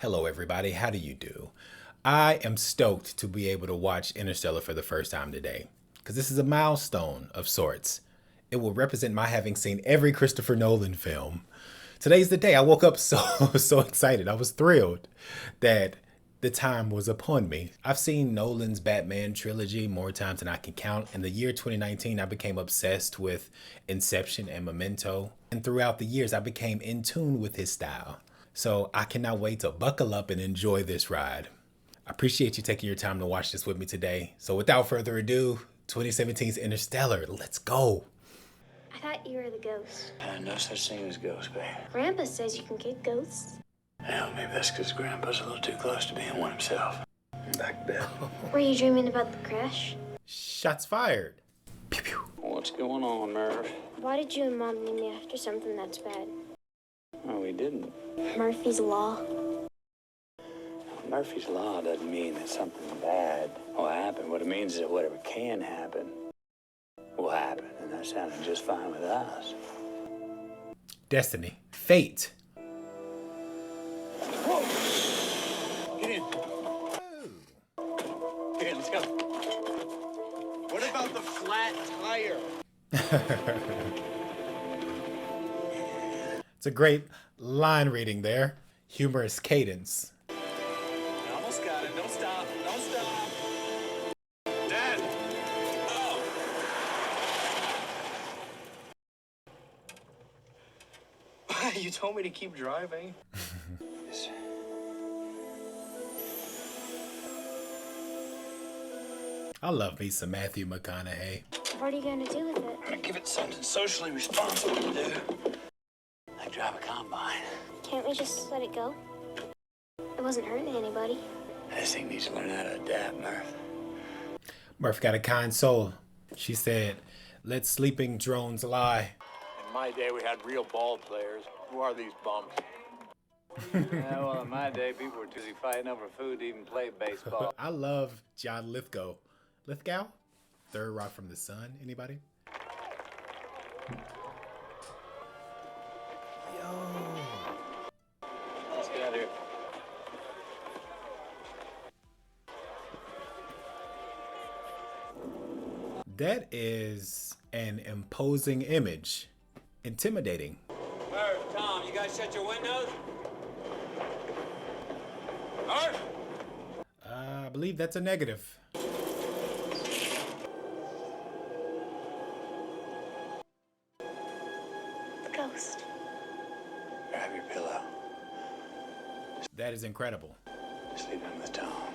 Hello, everybody. How do you do? I am stoked to be able to watch Interstellar for the first time today, because this is a milestone of sorts. It will represent my having seen every Christopher Nolan film. Today's the day. I woke up so excited. I was thrilled that the time was upon me. I've seen Nolan's Batman trilogy more times than I can count. In the year 2019, I became obsessed with Inception and Memento. And throughout the years, I became in tune with his style. So I cannot wait to buckle up and enjoy this ride. I appreciate you taking your time to watch this with me today. So without further ado, 2017's Interstellar, let's go. I thought you were the ghost. No such thing as ghosts, babe. Grandpa says you can get ghosts. Hell, maybe that's because Grandpa's a little too close to being one himself. Back to bed. Were you dreaming about the crash? Shots fired. Pew pew. What's going on, Murph? Why did you and Mom name me after something that's bad? Oh, we didn't. Murphy's Law. Murphy's Law doesn't mean that something bad will happen. What it means is that whatever can happen will happen. And that sounded just fine with us. Destiny. Fate. Whoa! Get in. Get in, let's go. What about the flat tire? It's a great line reading there. Humorous cadence. I almost got it. Don't stop. Don't stop. Dad! Oh! You told me to keep driving. Yes. I love me some Matthew McConaughey. What are you gonna do with it? I'm gonna give it something socially responsible to do. Like drive a combine. Can't we just let it go? It wasn't hurting anybody. This thing needs to learn how to adapt, Murph. Murph got a kind soul. She said, let sleeping drones lie. In my day, we had real ball players. Who are these bums? Yeah, well, in my day, people were too busy fighting over food to even play baseball. I love John Lithgow. Lithgow? Third Rock from the Sun. Anybody? Yo. Let's get out of here. That is an imposing image. Intimidating. Murph, Tom, you guys shut your windows? Murph! I believe that's a negative. The ghost. Grab your pillow. That is incredible. Sleep in with Tom.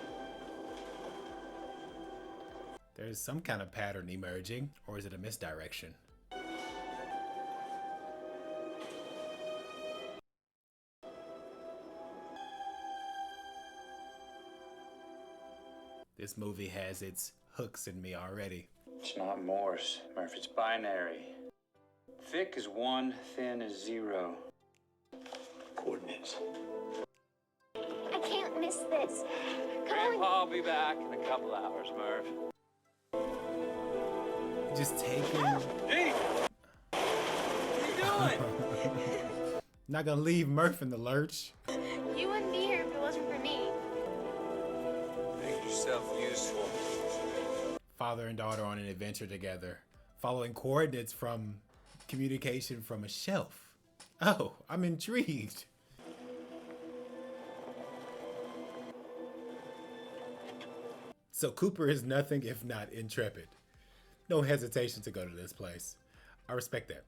There's some kind of pattern emerging, or is it a misdirection? This movie has its hooks in me already. It's not Morse, Murph. It's binary. Thick is 1, thin is 0. Coordinates. I can't miss this. Come on. Grandpa will be back in a couple hours, Murph. Just taking. Hey! What are you doing? Not gonna leave Murph in the lurch. You wouldn't be here if it wasn't for me. Make yourself useful. Father and daughter on an adventure together, following coordinates from communication from a shelf. Oh, I'm intrigued. So Cooper is nothing if not intrepid. No hesitation to go to this place. I respect that.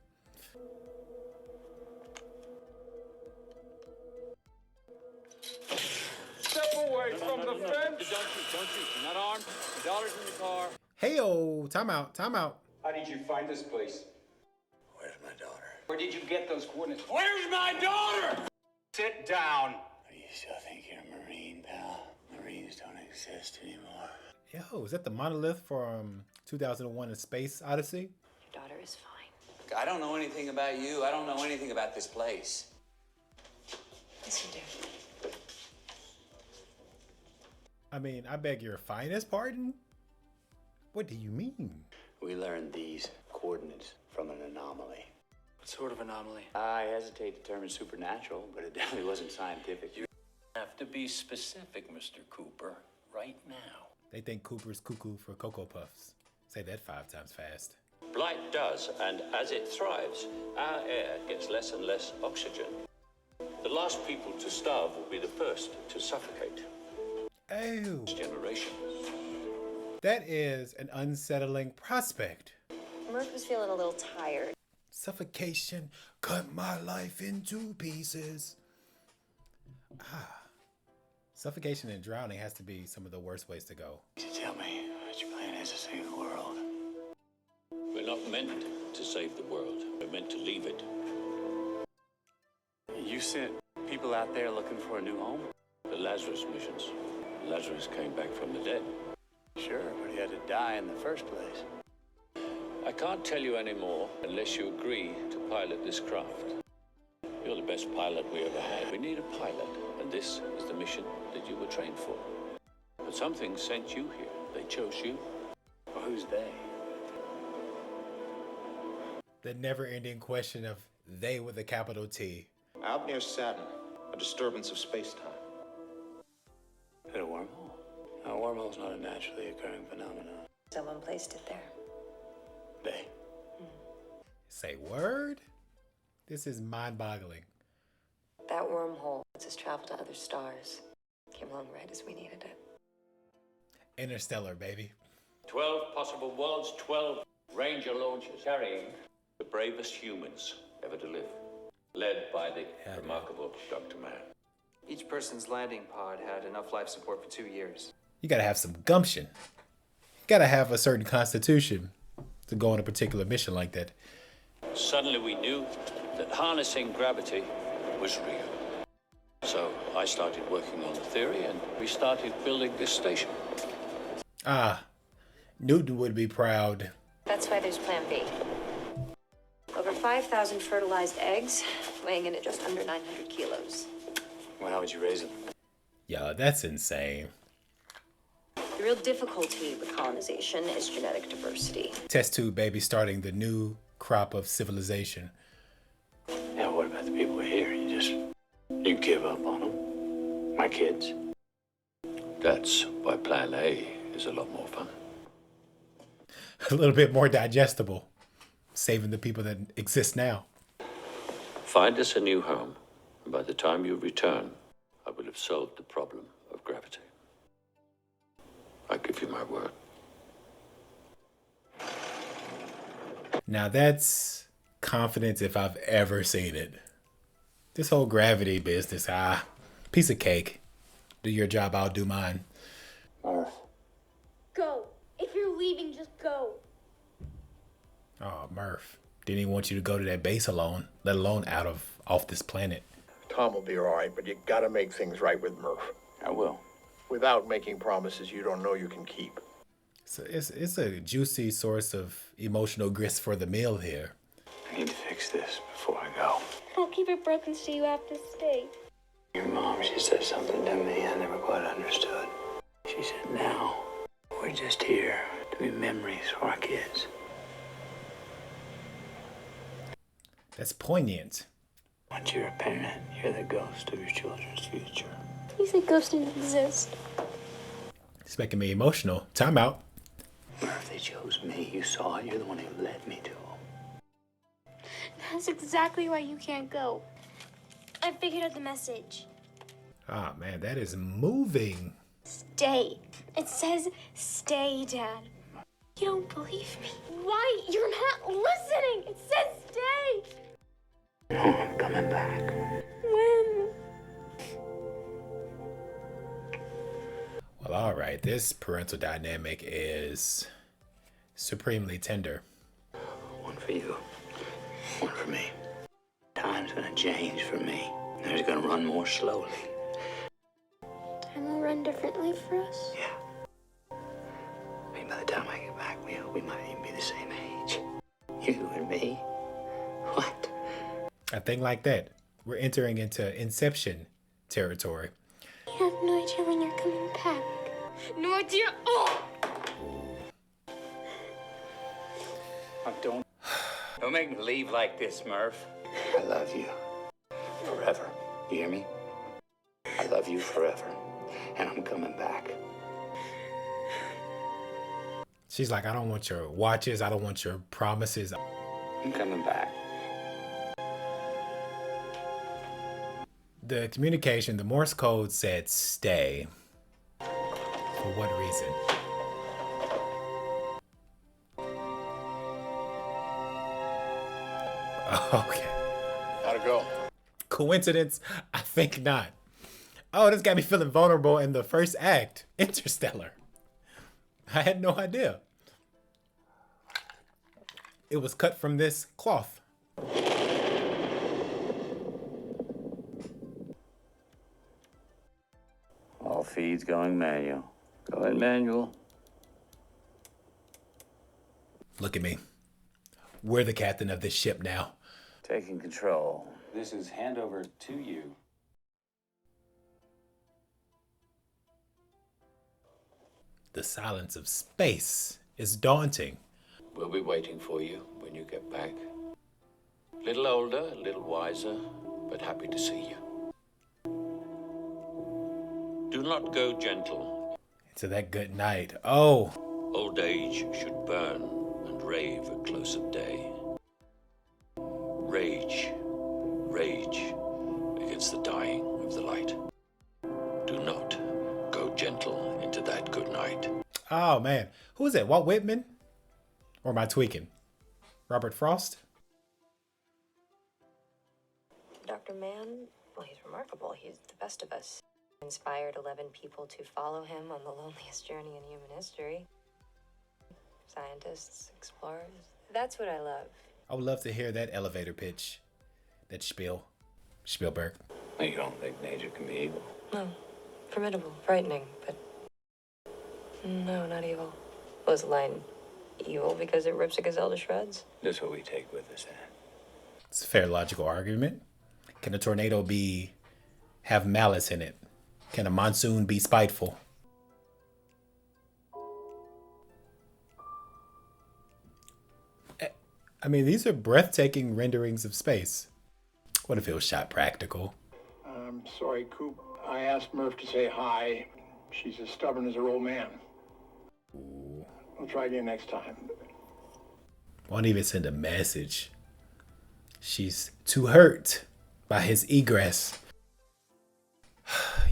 Step away from the fence. Don't shoot. You're not armed. Your daughter's in the car. Hey-o, time out. How did you find this place? Where's my daughter? Where did you get those coordinates? Where's my daughter? Sit down. Do you still think you're a Marine, pal? Marines don't exist anymore. Yo, is that the monolith from 2001: A Space Odyssey? Your daughter is fine. I don't know anything about you. I don't know anything about this place. Yes, you do. I mean, I beg your finest pardon? What do you mean? We learned these coordinates from an anomaly. What sort of anomaly? I hesitate to term it supernatural, but it definitely wasn't scientific. Have to be specific, Mr. Cooper, right now. They think Cooper's cuckoo for Cocoa Puffs. Say that 5 times fast. Blight does, and as it thrives, our air gets less and less oxygen. The last people to starve will be the first to suffocate. Oh, Generation. that is an unsettling prospect. Murph was feeling a little tired. Suffocation cut my life into pieces. Suffocation and drowning has to be some of the worst ways to go. Tell me what your plan is to save the world. We're not meant to save the world. We're meant to leave it. You sent people out there looking for a new home? The Lazarus missions. Lazarus came back from the dead. Sure, but he had to die in the first place. I can't tell you any more unless you agree to pilot this craft. You're the best pilot we ever had. We need a pilot, and this is the mission that you were trained for. But something sent you here. They chose you. Well, who's they? The never-ending question of they with a capital T. Out near Saturn, a disturbance of space-time. Is it a wormhole? No, a wormhole's not a naturally occurring phenomenon. Someone placed it there. They? Say word? This is mind-boggling. That wormhole lets us travel to other stars. Came along right as we needed it. Interstellar, baby. 12 possible worlds, 12 Ranger launches carrying the bravest humans ever to live, led by the remarkable Dr. Mann. Each person's landing pod had enough life support for 2 years. You gotta have some gumption. You gotta have a certain constitution to go on a particular mission like that. Suddenly we knew that harnessing gravity was real. So I started working on the theory and we started building this station. Newton would be proud. That's why there's Plan B. Over 5,000 fertilized eggs, weighing in at just under 900 kilos. Well, how would you raise them? Yeah, that's insane. The real difficulty with colonization is genetic diversity. Test tube baby starting the new crop of civilization. Yeah, what about the people here? You give up on them? My kids? That's why Plan A is a lot more fun. A little bit more digestible. Saving the people that exist now. Find us a new home, and by the time you return, I will have solved the problem of gravity. I give you my word. Now that's confidence if I've ever seen it. This whole gravity business, piece of cake. Do your job, I'll do mine. Murph. Go. If you're leaving, just go. Oh, Murph. Didn't even want you to go to that base alone, let alone off this planet. Tom will be all right, but you gotta make things right with Murph. I will. Without making promises you don't know you can keep. So it's a juicy source of emotional grist for the meal here. I need to fix this before I go. I'll keep it broken so you have to stay. Your mom, she said something to me I never quite understood. She said, now, we're just here to be memories for our kids. That's poignant. Once you're a parent, you're the ghost of your children's future. You said ghosts didn't exist. It's making me emotional. Time out. Murph, they chose me. You saw it. You're the one who led me to them. That's exactly why you can't go. I figured out the message. Ah, man, that is moving. Stay. It says stay, Dad. You don't believe me. Why? You're not listening. It says stay. No, I'm coming back. When? Well, all right. This parental dynamic is supremely tender. One for you. One for me. Time's gonna change for me. There's gonna run more slowly. Time will run differently for us. Yeah. I mean, by the time I get back, we might even be the same age. You and me. What? A thing like that. We're entering into Inception territory. I have no idea when you're coming back. No idea. Oh! Don't make me leave like this, Murph. I love you. Forever. You hear me? I love you forever, and I'm coming back. She's like, I don't want your watches. I don't want your promises. I'm coming back. The communication, the Morse code said stay. For what reason? Okay. How'd it go? Coincidence? I think not. Oh, this got me feeling vulnerable in the first act. Interstellar. I had no idea. It was cut from this cloth. All feeds going manual. Go ahead, manual. Look at me. We're the captain of this ship now. Taking control. This is handover to you. The silence of space is daunting. We'll be waiting for you when you get back. Little older, a little wiser, but happy to see you. Do not go gentle. To that good night. Oh. Old age should burn and rave at close of day. Rage, rage against the dying of the light. Do not go gentle into that good night. Oh, man. Who is that? Walt Whitman? Or am I tweaking? Robert Frost? Dr. Mann, well, he's remarkable. He's the best of us. Inspired 11 people to follow him on the loneliest journey in human history. Scientists, explorers. That's what I love. I would love to hear that elevator pitch. That spiel. Spielberg. You don't think nature can be evil? No. Formidable, frightening, but no, not evil. Was the line evil because it rips a gazelle to shreds? That's what we take with us, Anne. It's a fair logical argument. Can a tornado have malice in it? Can a monsoon be spiteful? I mean, these are breathtaking renderings of space. What if it was shot practical? I'm sorry, Coop. I asked Murph to say hi. She's as stubborn as her old man. Ooh. We'll try again next time. Won't even send a message. She's too hurt by his egress.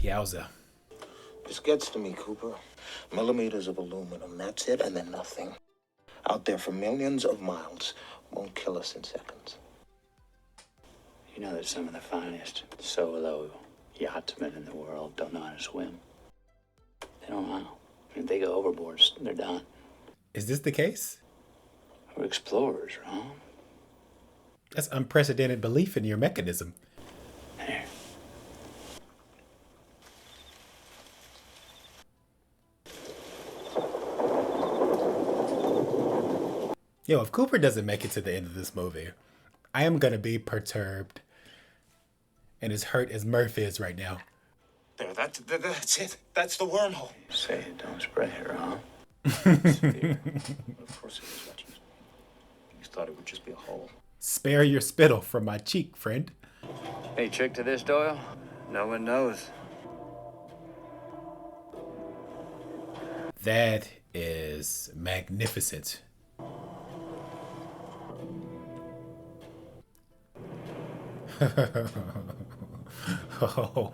Yowza. This gets to me, Cooper. Millimeters of aluminum, that's it, and then nothing. Out there for millions of miles. Won't kill us in seconds. You know that some of the finest solo yachtsmen in the world don't know how to swim. They don't know. If they go overboard, they're done. Is this the case? We're explorers, Ron. That's unprecedented belief in your mechanism. There. Yo, if Cooper doesn't make it to the end of this movie, I am going to be perturbed and as hurt as Murph is right now. There, that's it. That's the wormhole. Say it, don't spread it, Ron. Of course it is what you thought it would just be a hole. Spare your spittle from my cheek, friend. Any trick to this, Doyle? No one knows. That is magnificent. Oh,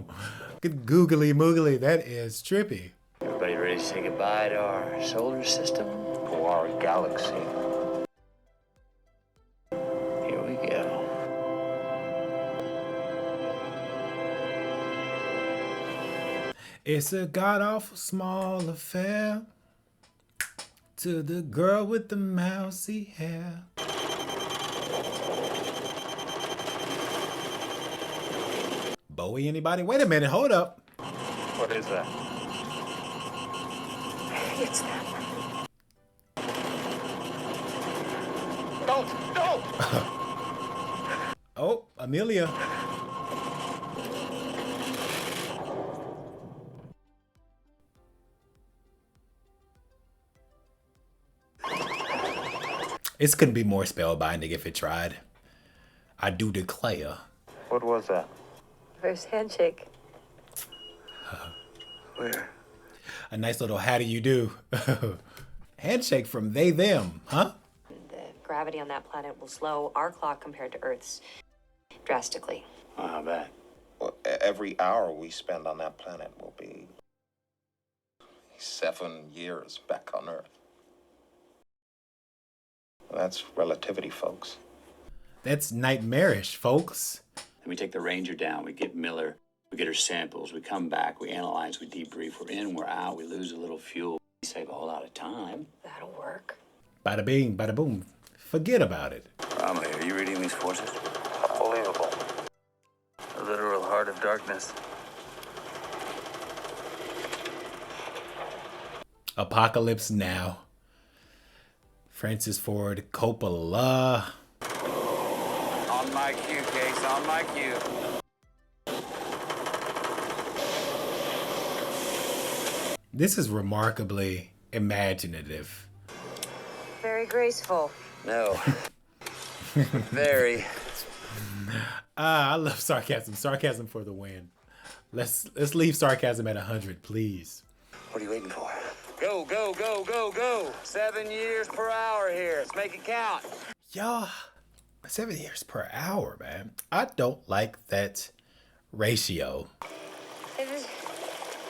good googly moogly. That is trippy. Everybody ready to say goodbye to our solar system? Or our galaxy. Here we go. It's a god-awful small affair to the girl with the mousy hair. Bowie, anybody? Wait a minute, hold up. What is that? It's them. Don't! Oh, Amelia. This couldn't be more spellbinding if it tried. I do declare. What was that? First handshake. Where? A nice little how do you do. Handshake from they, them, huh? The gravity on that planet will slow our clock compared to Earth's drastically. Oh, how bad? Well, every hour we spend on that planet will be 7 years back on Earth. That's relativity, folks. That's nightmarish, folks. Then we take the Ranger down, we get Miller, we get her samples, we come back, we analyze, we debrief, we're in, we're out, we lose a little fuel. We save a whole lot of time. That'll work. Bada bing, bada boom. Forget about it. Romley, are you reading these forces? Unbelievable. The literal heart of darkness. Apocalypse Now. Francis Ford Coppola. On my cue, Case, on my cue. This is remarkably imaginative. Very graceful. No. Very. I love sarcasm. Sarcasm for the win. Let's leave sarcasm at 100, please. What are you waiting for? Go, go, go, go, go. 7 years per hour here. Let's make it count. Y'all, 7 years per hour, man. I don't like that ratio. There's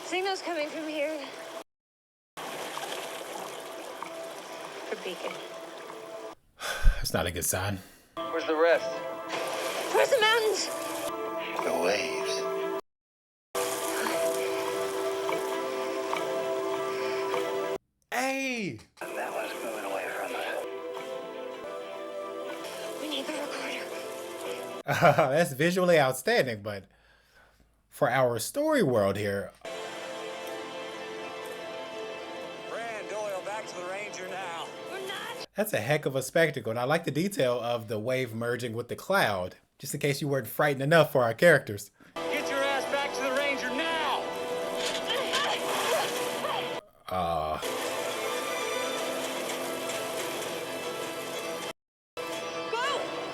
signals coming from here. For Beacon. That's not a good sign. Where's the rest? Where's the mountains? The waves. Hey! That one's moving away from us. We need the recorder. That's visually outstanding, but for our story world here, Brand Doyle, back to the Ranger now. We're not. that's a heck of a spectacle. And I like the detail of the wave merging with the cloud, just in case you weren't frightened enough for our characters. Get your ass back to the Ranger now. Go!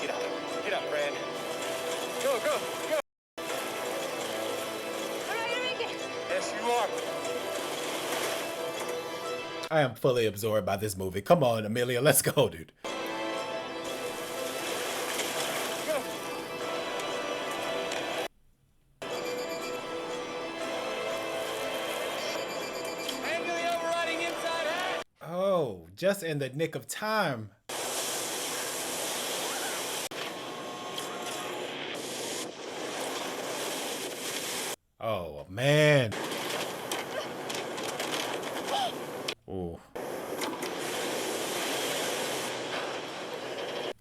Get up, Brand. Go, go, go. I'm not gonna make it. Yes, you are. I am fully absorbed by this movie. Come on, Amelia, let's go, dude. Manually overriding inside hat. Oh, just in the nick of time. Oh, man. Ooh.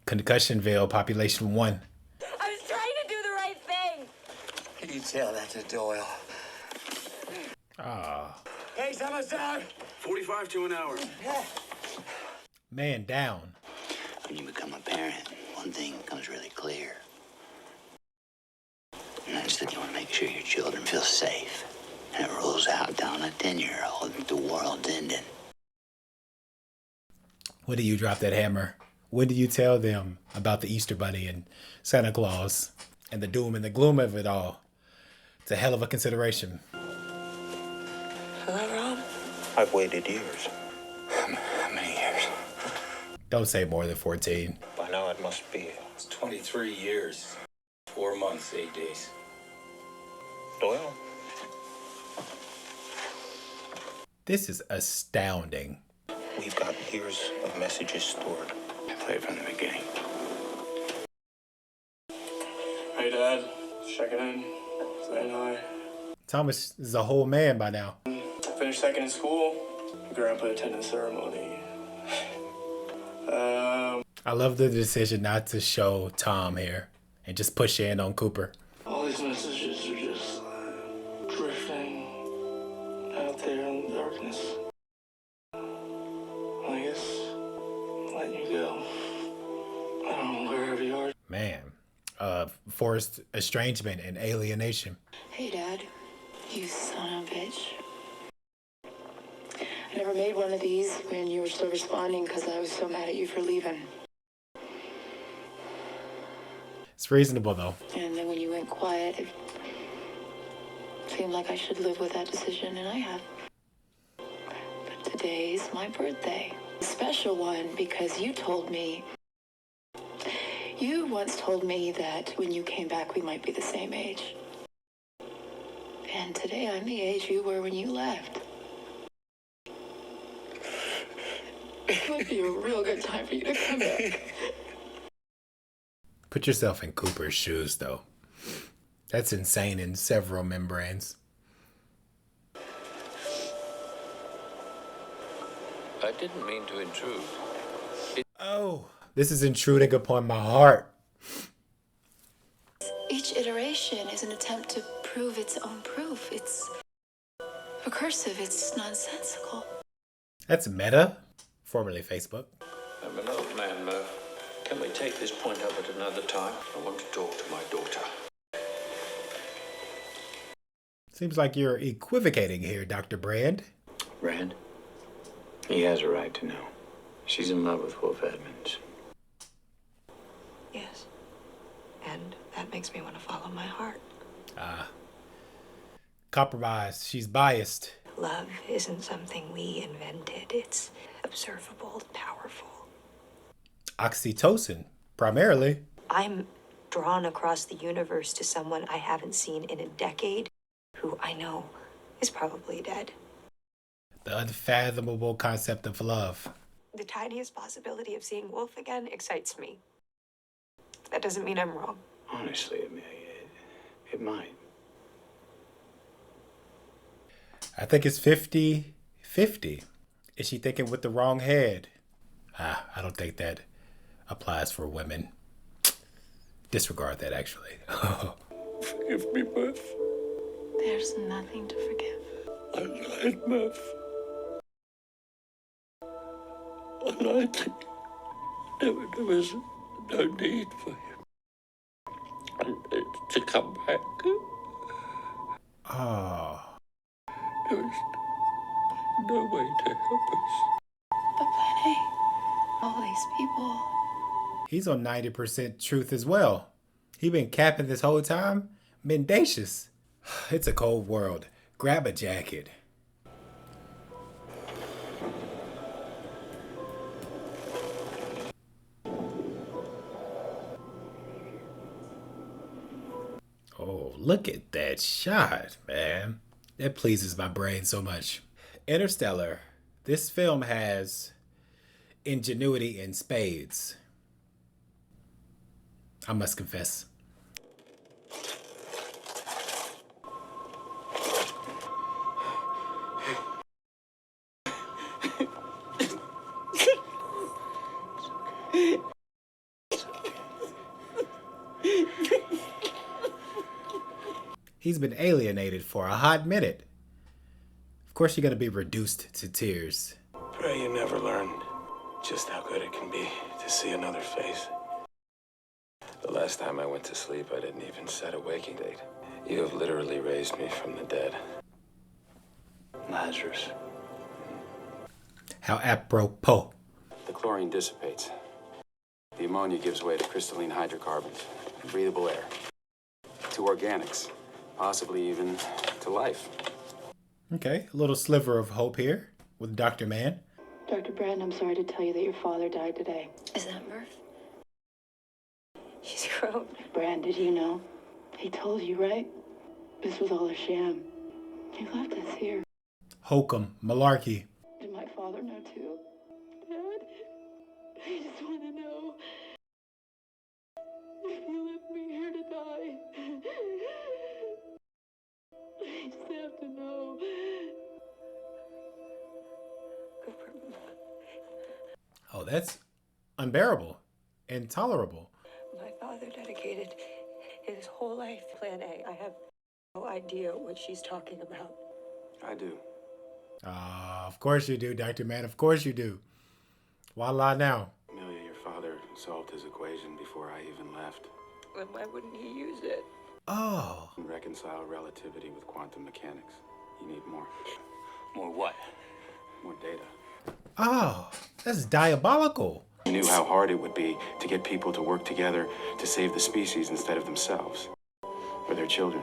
Concussionville, population 1. I was trying to do the right thing. Can you tell that to Doyle? Ah, Case, how much time? 45 to an hour. man down. When you become a parent, one thing becomes really clear. And that's that you want to make sure your children feel safe. And it rolls out down a 10-year-old that the world's ending. When do you drop that hammer? When do you tell them about the Easter Bunny and Santa Claus and the doom and the gloom of it all? It's a hell of a consideration. Hello, Rob? I've waited years. How many years? Don't say more than 14. By now it must be. It's 23 years, 4 months, 8 days. Doyle? This is astounding. We've got years of messages stored. I played from the beginning. Hey, Dad. Checking in. Saying hi. Thomas is a whole man by now. Finished second in school. Grandpa attended ceremony. I love the decision not to show Tom here and just push in on Cooper. All these messages are just drifting out there in the darkness. I guess letting you go. I don't know, wherever you are. Man, forced estrangement and alienation. Hey, Dad. You son of a bitch. I never made one of these when you were still responding because I was so mad at you for leaving. It's reasonable though. And then when you went quiet, I seemed like I should live with that decision, and I have. But today's my birthday. A special one because you once told me that when you came back, we might be the same age. And today I'm the age you were when you left. It would be a real good time for you to come back. Put yourself in Cooper's shoes, though. That's insane in several membranes. I didn't mean to intrude. Oh, this is intruding upon my heart. Each iteration is an attempt to prove its own proof. It's recursive, it's nonsensical. That's Meta, formerly Facebook. I'm an old man, Murph. Can we take this point up at another time? I want to talk to my daughter. Seems like you're equivocating here, Dr. Brand. Brand? He has a right to know. She's in love with Wolf Edmonds. Yes. And that makes me want to follow my heart. Compromise. She's biased. Love isn't something we invented. It's observable, powerful. Oxytocin, primarily. I'm drawn across the universe to someone I haven't seen in a decade, who I know is probably dead. The unfathomable concept of love. The tiniest possibility of seeing Wolf again excites me. That doesn't mean I'm wrong. Honestly, Amelia, it might. I think it's 50-50. Is she thinking with the wrong head? I don't think that applies for women. Disregard that, actually. Forgive me, Murph. There's nothing to forgive. I lied, Murph. I lied to you. There was no need for him to come back. Oh. There was no way to help us. But Plan A, all these people. He's on 90% truth as well. He been capping this whole time. Mendacious. It's a cold world. Grab a jacket. Oh, look at that shot, man. That pleases my brain so much. Interstellar. This film has ingenuity in spades. I must confess. He's been alienated for a hot minute. Of course you're going to be reduced to tears. Pray you never learned just how good it can be to see another face. The last time I went to sleep, I didn't even set a waking date. You have literally raised me from the dead. Lazarus. How apropos. The chlorine dissipates. The ammonia gives way to crystalline hydrocarbons, breathable air, to organics, possibly even to life. Okay, a little sliver of hope here with Dr. Mann. Dr. Brand, I'm sorry to tell you that your father died today. Is that Murph? He's grown. Brand, did you know? He told you, right? This was all a sham. He left us here. Hokum, malarkey. Did my father know too? Dad? I just want to know if you left me here to die. I just have to know. Oh, that's unbearable. Intolerable. My father dedicated his whole life to Plan A. I have no idea what she's talking about. I do. Of course you do, Dr. Mann. Of course you do. Why lie now? Amelia, your father solved his equation before I even left. Then why wouldn't he use it? Oh. Reconcile relativity with quantum mechanics. You need more. More what? More data. Oh, that's diabolical. He knew how hard it would be to get people to work together to save the species instead of themselves or their children.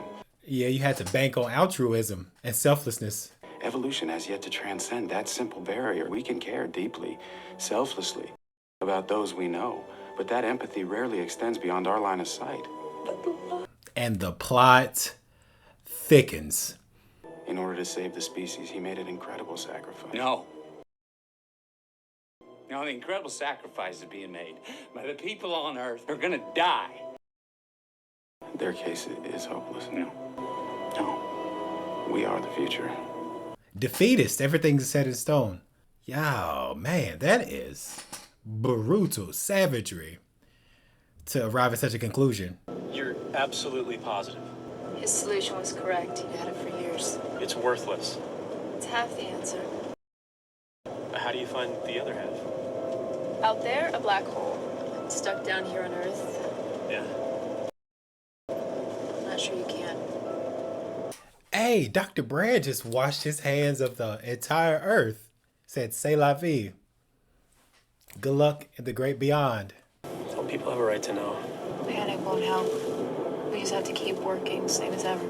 Yeah, you had to bank on altruism and selflessness. Evolution has yet to transcend that simple barrier. We can care deeply, selflessly, about those we know, but that empathy rarely extends beyond our line of sight. And the plot thickens. In order to save the species, he made an incredible sacrifice. No. No, the incredible sacrifice is being made by the people on Earth who are gonna die. Their case is hopeless. No. No. We are the future. Defeatist, everything's set in stone. Yo, man, that is brutal savagery to arrive at such a conclusion. You're absolutely positive. His solution was correct. He'd had it for years. It's worthless. It's half the answer. How do you find the other half? Out there, a black hole. Stuck down here on Earth. Yeah. I'm not sure you can. Hey, Dr. Brand just washed his hands of the entire Earth. Said, "C'est la vie." Good luck in the great beyond. Some people have a right to know. Panic won't help. We just have to keep working, same as ever.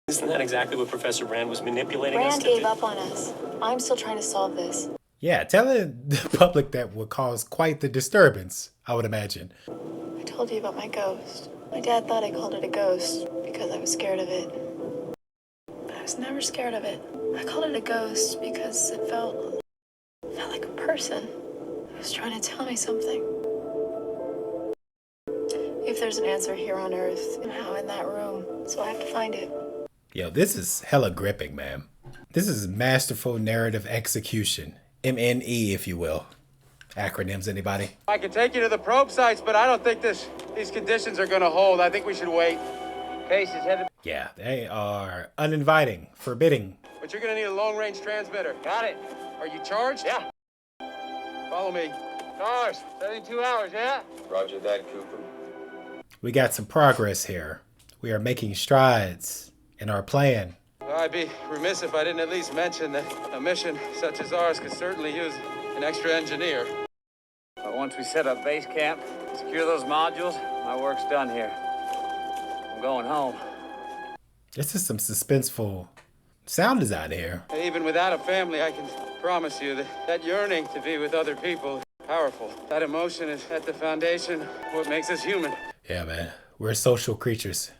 Isn't that exactly what Professor Brand was manipulating us Brand to gave do? up on us. I'm still trying to solve this. Yeah, telling the public that would cause quite the disturbance, I would imagine. I told you about my ghost. My dad thought I called it a ghost because I was scared of it. But I was never scared of it. I called it a ghost because it felt like a person. It was trying to tell me something. If there's an answer here on Earth, somehow in that room, so I have to find it. Yo, this is hella gripping, man. This is masterful narrative execution. MNE, if you will. Acronyms, anybody? I can take you to the probe sites, but I don't think these conditions are gonna hold. I think we should wait. Case is headed. Yeah, they are uninviting, forbidding. But you're gonna need a long-range transmitter. Got it. Are you charged? Yeah. Follow me. Cars. 72 hours, yeah? Roger that, Cooper. We got some progress here. We are making strides in our plan. Well, I'd be remiss if I didn't at least mention that a mission such as ours could certainly use an extra engineer. But once we set up base camp, secure those modules, my work's done here. I'm going home. This is some suspenseful sound design here. Even without a family, I can promise you that yearning to be with other people is powerful. That emotion is at the foundation of what makes us human. Yeah, man. We're social creatures.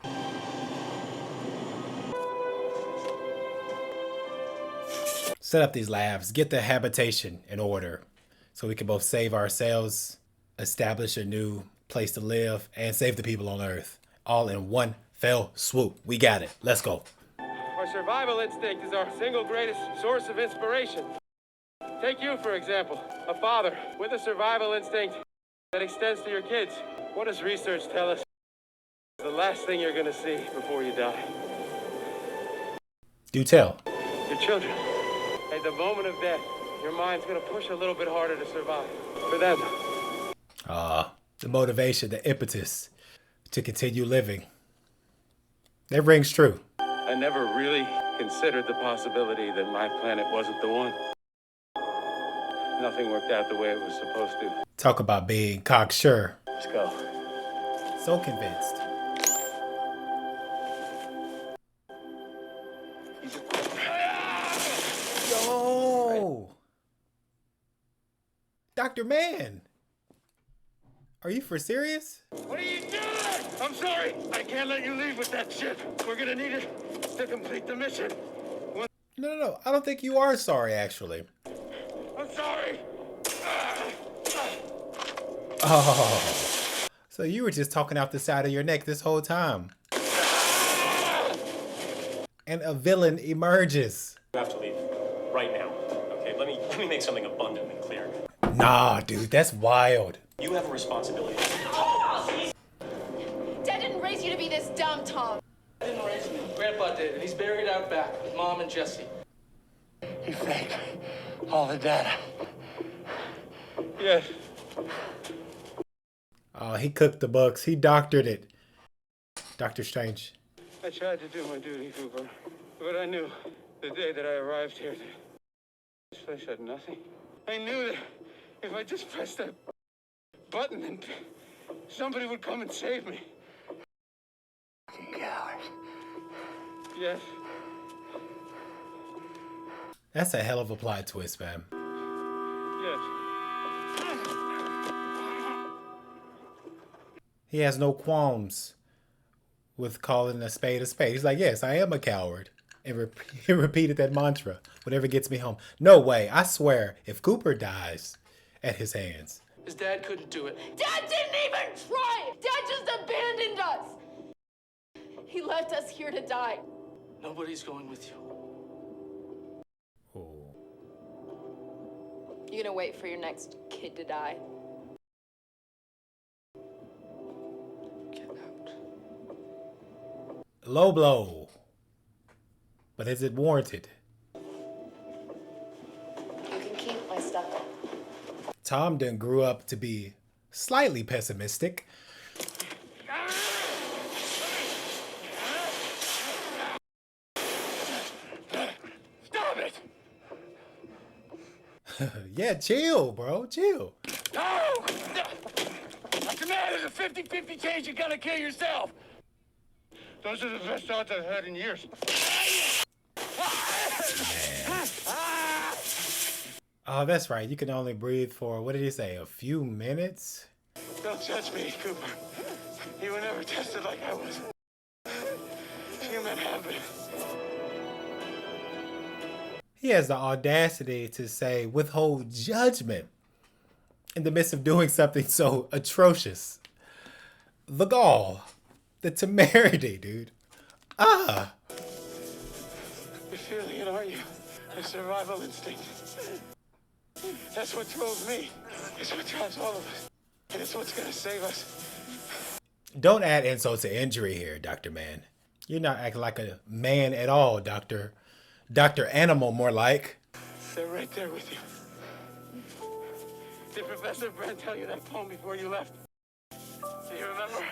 Set up these labs, get the habitation in order so we can both save ourselves, establish a new place to live, and save the people on Earth. All in one fell swoop. We got it. Let's go. Our survival instinct is our single greatest source of inspiration. Take you, for example, a father with a survival instinct that extends to your kids. What does research tell us? The last thing you're gonna see before you die. Do tell. Your children. At the moment of death, your mind's gonna push a little bit harder to survive. For them. The motivation, the impetus to continue living. That rings true. I never really considered the possibility that my planet wasn't the one. Nothing worked out the way it was supposed to. Talk about being cocksure. Let's go. So convinced. Yo! Dr. Man! Are you for serious? What are you doing? I'm sorry. I can't let you leave with that ship. We're gonna need it to complete the mission. No. I don't think you are sorry, actually. I'm sorry. Oh. So you were just talking out the side of your neck this whole time. And a villain emerges. You have to leave right now. Okay, let me make something abundantly clear. Nah, dude, that's wild. You have a responsibility. Dad didn't raise you to be this dumb, Tom. I didn't raise him. Grandpa did, and he's buried out back with Mom and Jesse. He faked all the data. Yes. Oh, he cooked the books. He doctored it. Doctor Strange. I tried to do my duty, Cooper. But I knew the day that I arrived here, this place had nothing. I knew that if I just pressed that button, then somebody would come and save me. Fucking coward. Yes. That's a hell of a plot twist, man. Yes. He has no qualms with calling a spade a spade. He's like, yes, I am a coward. And he repeated that mantra. Whatever gets me home. No way. I swear, if Cooper dies at his hands. His dad couldn't do it. Dad didn't even try! Dad just abandoned us! He left us here to die. Nobody's going with you. Oh. You gonna wait for your next kid to die? Get out. Low blow. But is it warranted? You can keep my stuff. Tom then grew up to be slightly pessimistic. Stop it! Yeah, chill, bro. Chill. No! Dr. Man, there's a 50-50 chance you're gonna kill yourself. Those are the best odds I've had in years. Oh, that's right. You can only breathe for, what did he say, a few minutes? Don't judge me, Cooper. You were never tested like I was. Human habit. He has the audacity to say, withhold judgment in the midst of doing something so atrocious. The gall. The temerity, dude. Ah. You're feeling it, aren't you? A survival instinct. That's what drove me. It's what drives all of us. And it's what's gonna save us. Don't add insult to injury here, Dr. Man. You're not acting like a man at all, Doctor. Dr. Animal, more like. They're right there with you. Did Professor Brent tell you that poem before you left? Do you remember?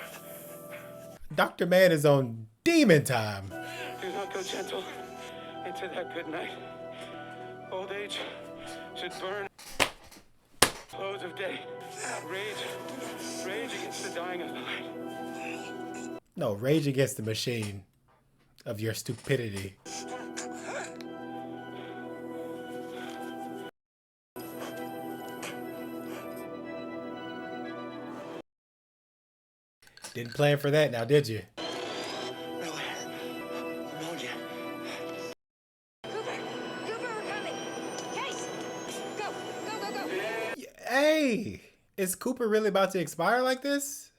Dr. Man is on demon time. Do not go gentle into that good night. Old age should burn close of day. Rage against the dying of the light. No, rage against the machine of your stupidity. Didn't plan for that now, did you? Hey, is Cooper really about to expire like this?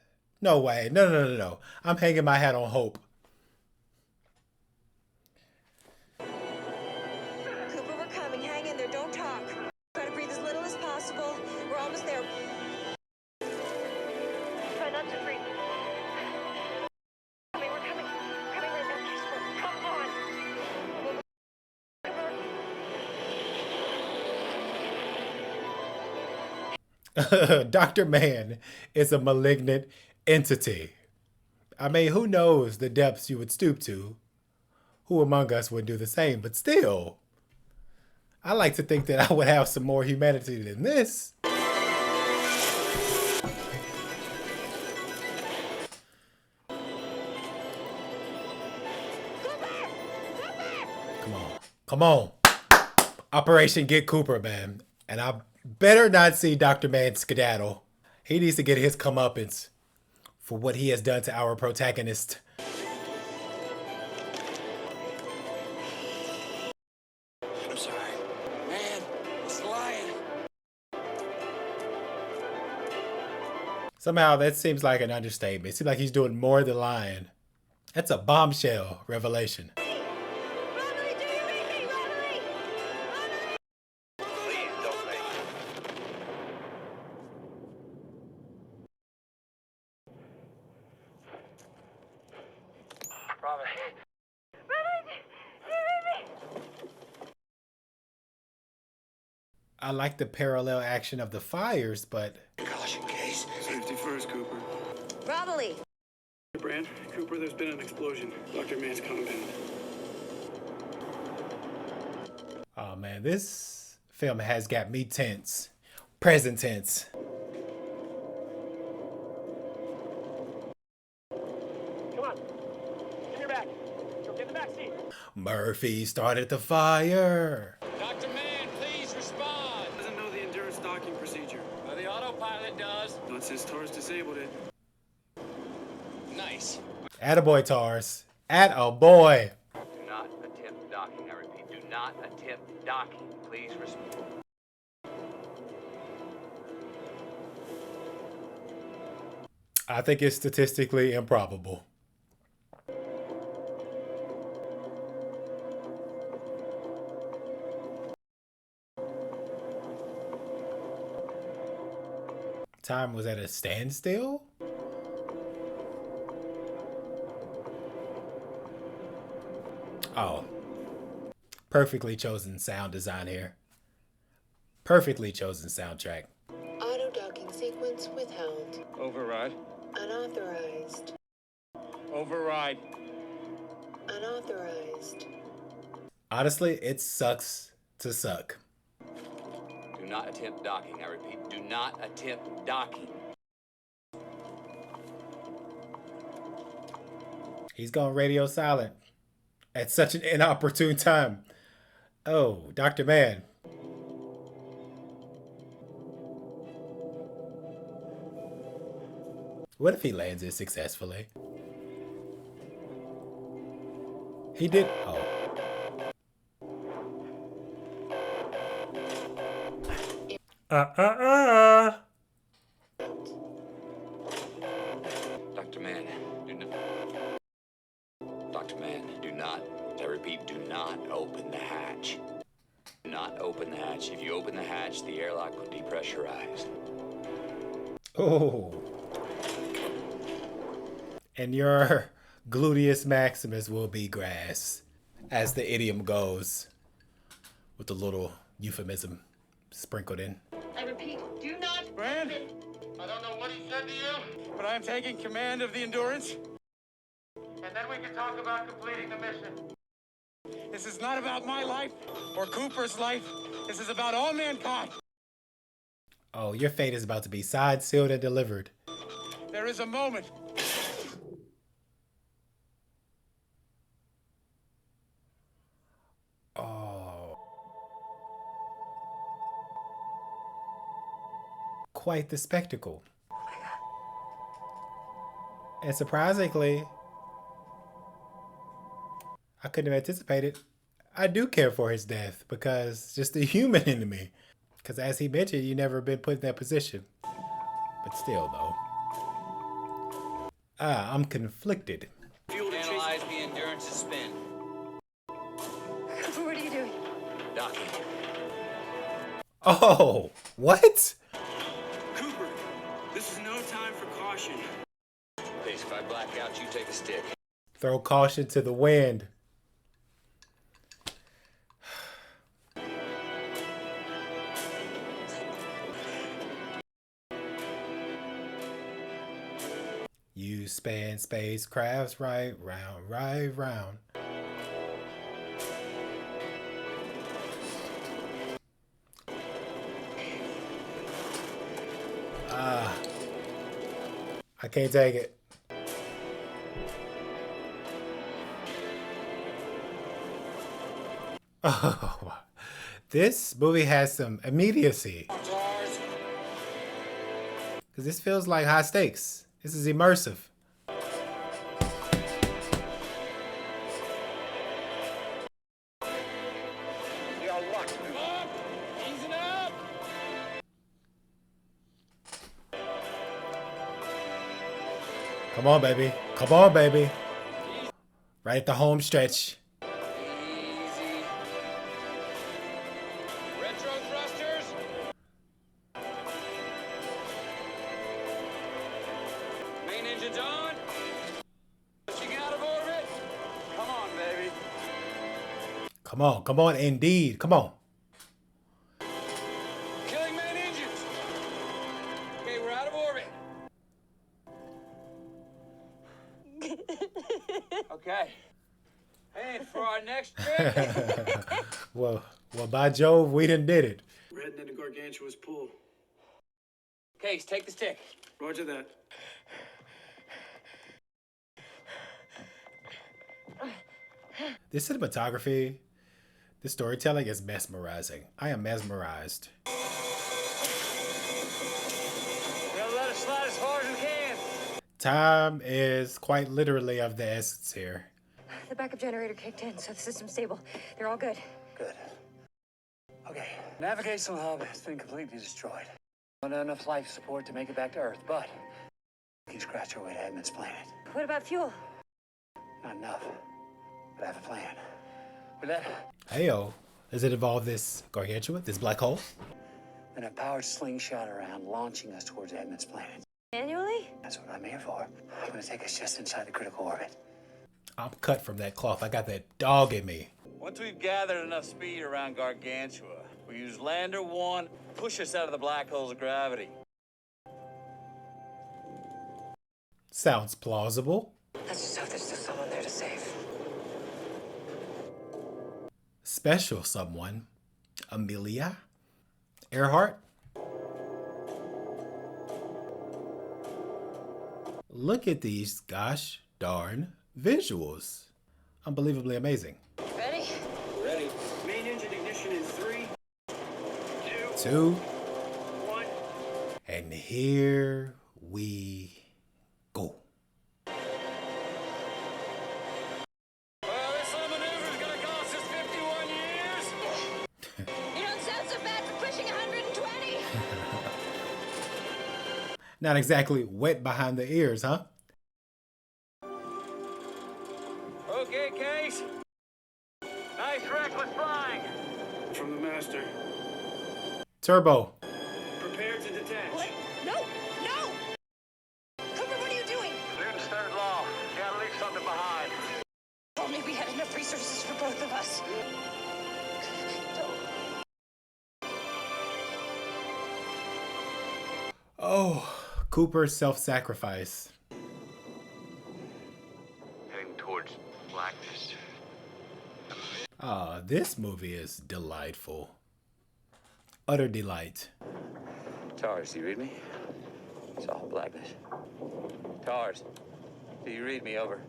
No way. No. I'm hanging my hat on hope. Cooper, we're coming. Hang in there. Don't talk. Try to breathe as little as possible. We're almost there. Try not to breathe. We're coming. Coming right now. Keith, come on. Dr. Man is a malignant entity. I mean, who knows the depths you would stoop to? Who among us would do the same? But still, I like to think that I would have some more humanity than this. Come on. Come on. Operation Get Cooper, man. And I better not see Dr. Man skedaddle. He needs to get his comeuppance for what he has done to our protagonist. I'm sorry. Man, it's lying. Somehow that seems like an understatement. It seems like he's doing more than lying. That's a bombshell revelation. I like the parallel action of the fires, but... Caution case. Safety first, Cooper. Robily. Brand, Cooper, there's been an explosion. Dr. Man's compound. Oh man, this film has got me tense. Present tense. Come on. Give your back. Go get in the back seat. Murphy started the fire. Dr. Mann, please respond. Doesn't know the endurance docking procedure. Well, the autopilot does. Not since Taurus disabled it. Nice. Attaboy, Tars. Attaboy. Do not attempt docking. I repeat, do not attempt docking. Please respond. I think it's statistically improbable. Time was at a standstill? Oh. Perfectly chosen sound design here. Perfectly chosen soundtrack. Auto docking sequence withheld. Override. Unauthorized. Override. Unauthorized. Honestly, it sucks to suck. Do not attempt docking. I repeat, do not attempt docking. He's gone radio silent at such an inopportune time. Oh, Dr. Mann. What if he lands it successfully? He did. Oh. Dr. Mann, do not. Dr. Mann, do not. I repeat, do not open the hatch. Do not open the hatch. If you open the hatch, the airlock will depressurize. Oh. And your gluteus maximus will be grass, as the idiom goes, with a little euphemism sprinkled in. I repeat, do not. Brand, I don't know what he said to you, but I am taking command of the Endurance. And then we can talk about completing the mission. This is not about my life or Cooper's life. This is about all mankind. Oh, your fate is about to be signed, sealed, and delivered. There is a moment. Oh. Quite the spectacle. And surprisingly, I couldn't have anticipated. I do care for his death because it's just a human in me. Because as he mentioned, you never been put in that position. But still, though. I'm conflicted. Analyze the Endurance's spin. What are you doing? Docking. Oh, what? Cooper, this is no time for caution. Please, if I black out, you take a stick. Throw caution to the wind. You span spacecrafts right round, right round. I can't take it. Oh, this movie has some immediacy. Because this feels like high stakes. This is immersive. Come on, baby. Come on, baby. Right at the home stretch. Easy. Retro thrusters. Main engines on. Pushing out of orbit. Come on, baby. Come on. Come on, indeed. Come on. Killing main engines. Okay, we're out of orbit. Okay. And for our next trip. well, by Jove, we done did it. We're heading into Gargantua's pool. Case, take the stick. Roger that. This cinematography, the storytelling is mesmerizing. I am mesmerized. We're gonna let it slide as far as we can. Time is quite literally of the essence here. The backup generator kicked in, so the system's stable. They're all good. Good. Okay, navigational hub has been completely destroyed. Not enough life support to make it back to Earth, but we can scratch our way to Edmund's planet. What about fuel? Not enough, but I have a plan. With that, Heyo, does it involve this gargantua, this black hole? then a powered slingshot around, launching us towards Edmund's planet. Manually? That's what I'm here for. I'm gonna take us just inside the critical orbit. I'm cut from that cloth. I got that dog in me. Once we've gathered enough speed around Gargantua, we use Lander 1, push us out of the black hole's gravity. Sounds plausible. Let's just hope there's still someone there to save. Special someone. Amelia Earhart. Look at these gosh darn visuals. Unbelievably amazing. Ready? Ready. Main engine ignition in 3, 2, 1. and here we go. Well, this little maneuver is gonna cost us 51 years. You don't sound so bad for pushing 120. Not exactly wet behind the ears, huh? Okay, Case. Nice reckless flying. From the master. Turbo. Prepare to detach. What? No! No! Cooper, what are you doing? Newton's third law. Gotta leave something behind. If only we had enough resources for both of us. Oh, Cooper's self-sacrifice. Heading towards blackness. Ah, this movie is delightful. Utter delight. Tars, do you read me? It's all blackness. Tars, do you read me? Over.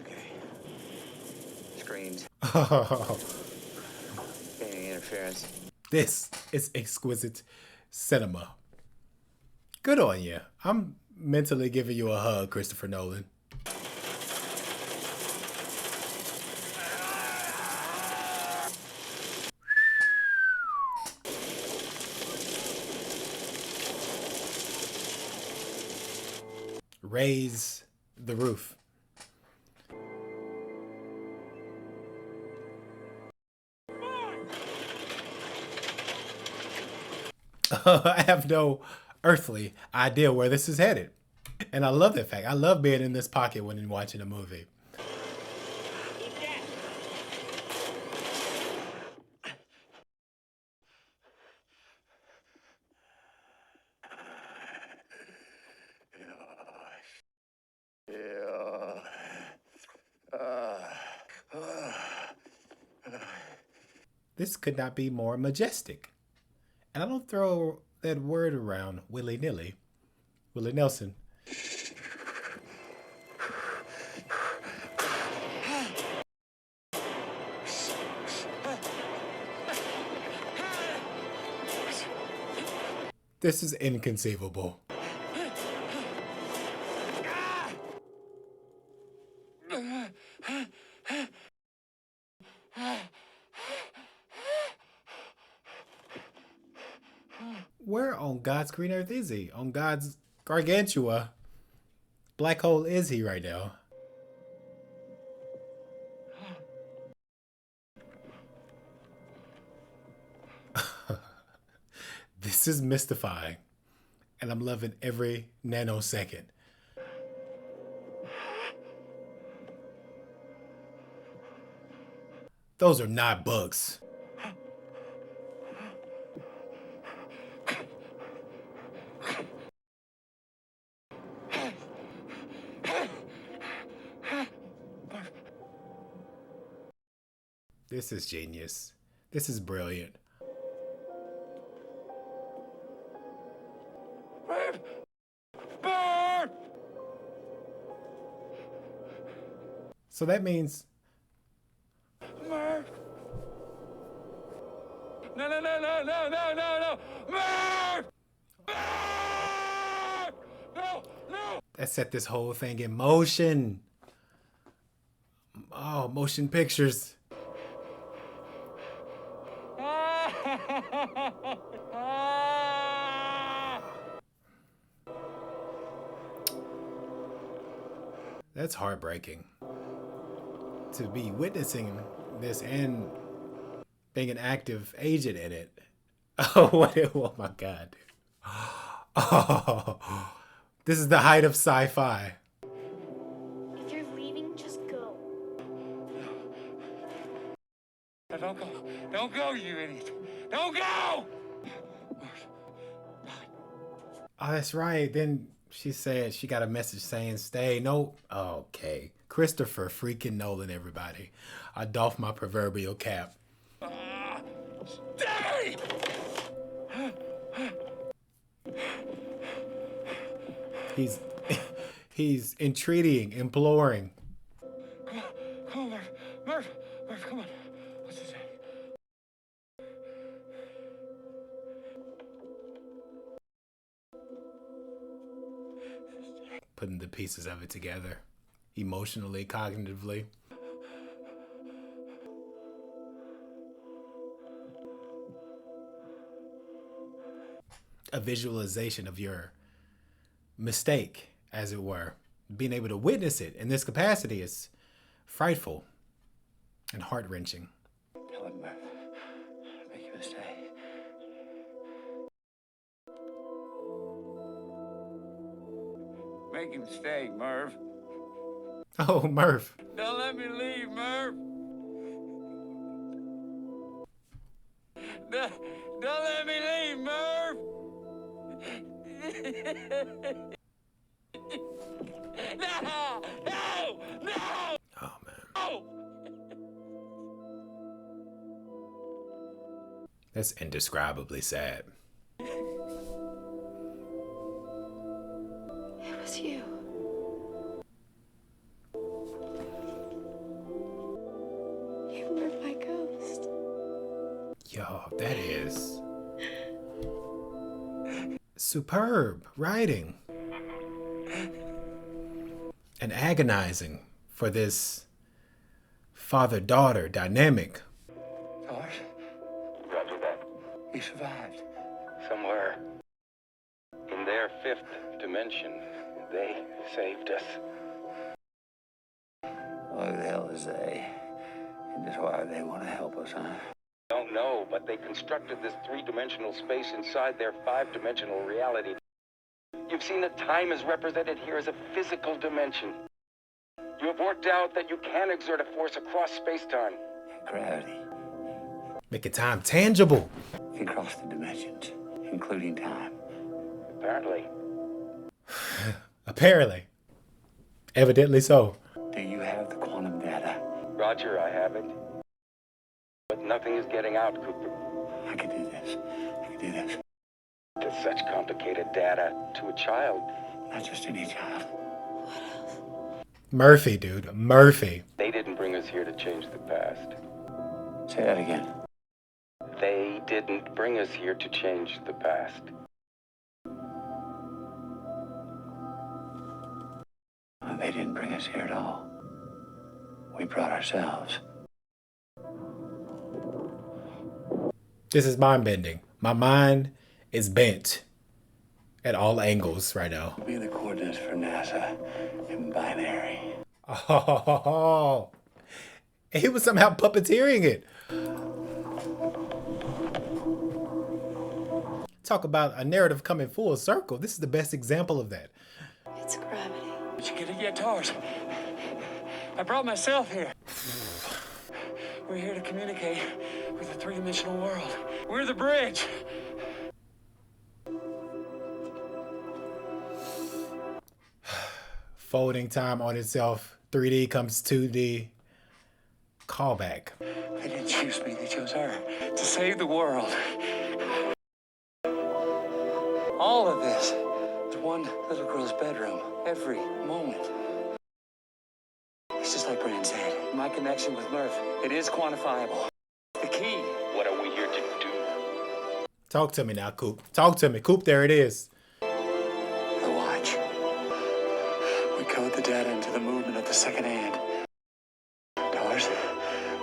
Okay. Screens. Any interference. This is exquisite cinema. Good on you. I'm mentally giving you a hug, Christopher Nolan. Raise the roof. I have no earthly idea where this is headed. And I love that fact. I love being in this pocket when watching a movie. This could not be more majestic. And I don't throw that word around willy-nilly. Willie Nelson. This is inconceivable. Where on God's green earth is he? On God's gargantua black hole is he right now? This is mystifying. And I'm loving every nanosecond. Those are not bugs. This is genius. This is brilliant. So that means... Murph! No, no, no, no, no, no, no, no! Murph! Murph! No, no! that set this whole thing in motion. Oh, motion pictures. That's heartbreaking. To be witnessing this and being an active agent in it. Oh my God. Oh, this is the height of sci-fi. If you're leaving, just go. No, don't go. Don't go, you idiot. Don't go! Oh, that's right. Then she said she got a message saying stay. No. Okay. Christopher freaking Nolan, everybody. I doff my proverbial cap. Stay! He's entreating, imploring. Come on, Murph. Murph, come on. What's his name? Putting the pieces of it together. Emotionally, cognitively. A visualization of your mistake, as it were. Being able to witness it in this capacity is frightful and heart-wrenching. Tell him, Murph. Make him stay. Make him stay, Murph. Oh, Murph. Don't let me leave, Murph. Don't let me leave, Murph. No! No! No! Oh, man. No! That's indescribably sad. It was you. You were my ghost. Yo, that is superb writing. And agonizing for this father-daughter dynamic. George, Roger that. you survived. Somewhere in their fifth dimension, they saved us. Who the hell is they? And just why they want to help us, huh? Don't know, but they constructed this three-dimensional space inside their five-dimensional reality. You've seen that time is represented here as a physical dimension. You have worked out that you can exert a force across space-time. Gravity. Making time tangible. Can cross the dimensions, including time. Apparently. Apparently. Evidently so. Do you have the quantum data? Roger, I have it. But nothing is getting out, Cooper. I can do this. I can do this. It's such complicated data to a child. Not just any child. Murphy, dude. Murphy. They didn't bring us here to change the past. Say that again. They didn't bring us here to change the past. They didn't bring us here at all. We brought ourselves. This is mind-bending. My mind is bent at all angles right now. Be the coordinates for NASA in binary. Oh, he was somehow puppeteering it. Talk about a narrative coming full circle. This is the best example of that. It's gravity. But you gotta get ours. I brought myself here. We're here to communicate with the three-dimensional world. We're the bridge. Folding time on itself. 3D comes 2D. Callback. They didn't choose me, they chose her. To save the world. All of this is one little girl's bedroom. Every moment. It's just like Brand said. connection with Murph. It is quantifiable. The key. What are we here to do? Talk to me now, Coop. Talk to me. Coop, there it is. The watch. We code the data into the movement of the second hand. Dollars,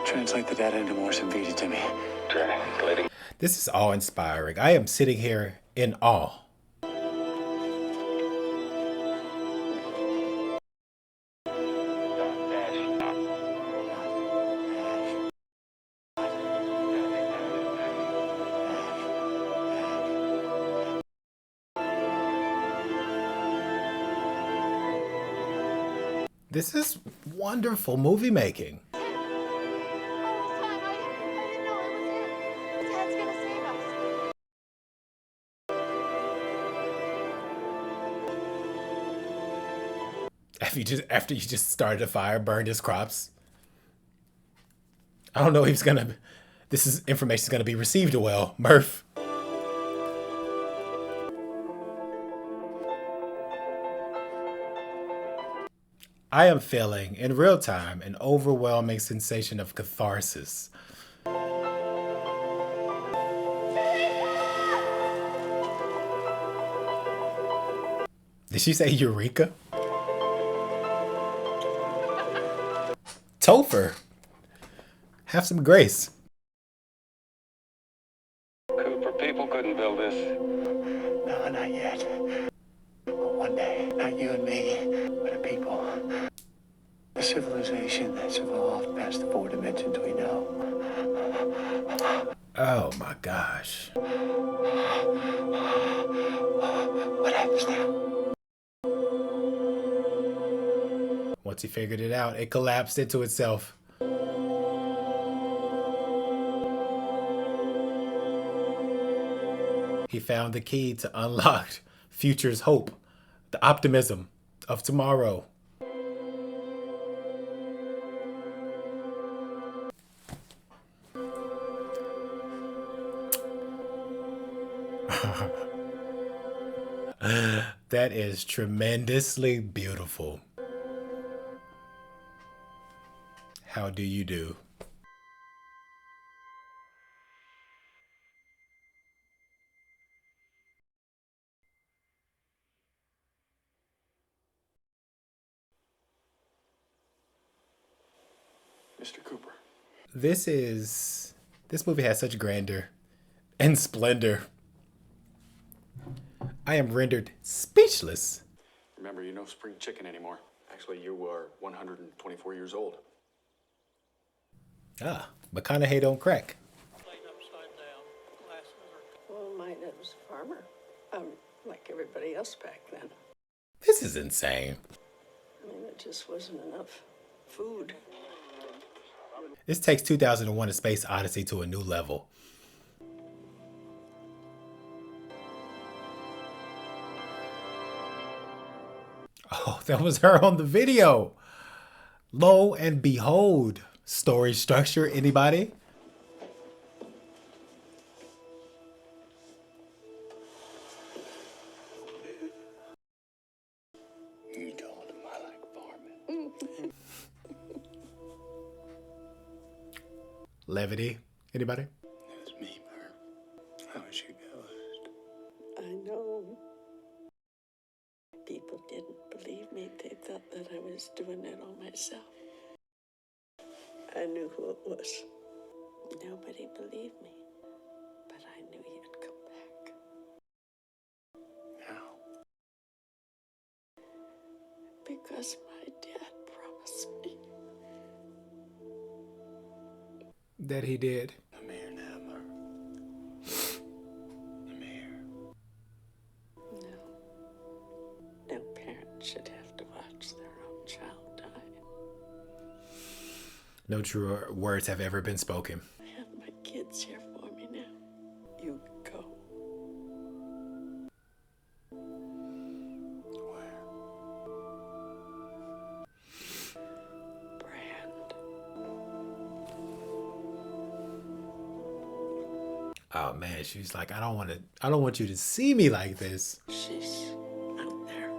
translate the data into Morse and feed it to me. Translating. This is awe-inspiring. I am sitting here in awe. This is wonderful movie making. After you just started a fire, burned his crops. I don't know if he's gonna. Information is gonna be received well, Murph. I am feeling, in real time, an overwhelming sensation of catharsis. Did she say Eureka? Topher, have some grace. Cooper, people couldn't build this. No, not yet. One day, not you and me, but a people. A civilization that's evolved past the 4 dimensions we know. Oh my gosh. What happens now? Once he figured it out, it collapsed into itself. He found the key to unlock future's hope, the optimism of tomorrow. That is tremendously beautiful. How do you do? Mr. Cooper. This movie has such grandeur and splendor. I am rendered speechless. Remember, you're no spring chicken anymore. Actually, you are 124 years old. Ah, McConaughey don't crack. Well, my dad was a farmer, like everybody else back then. This is insane. I mean, it just wasn't enough food. This takes 2001: A Space Odyssey to a new level. Oh, that was her on the video. Lo and behold. Story structure, anybody? You told him I like farming. Levity, anybody? It was me, Murph. I was your ghost. I know. People didn't believe me. They thought that I was doing it all myself. I knew who it was. Nobody believed me. But I knew you'd come back. How? Because my dad promised me. That he did. I'm here now, Murph. I'm here. No. No parent should have to watch their own child die. No truer words have ever been spoken. I have my kids here for me now. You go. Where? Brand. Oh man, she's like, I don't want you to see me like this. She's out there.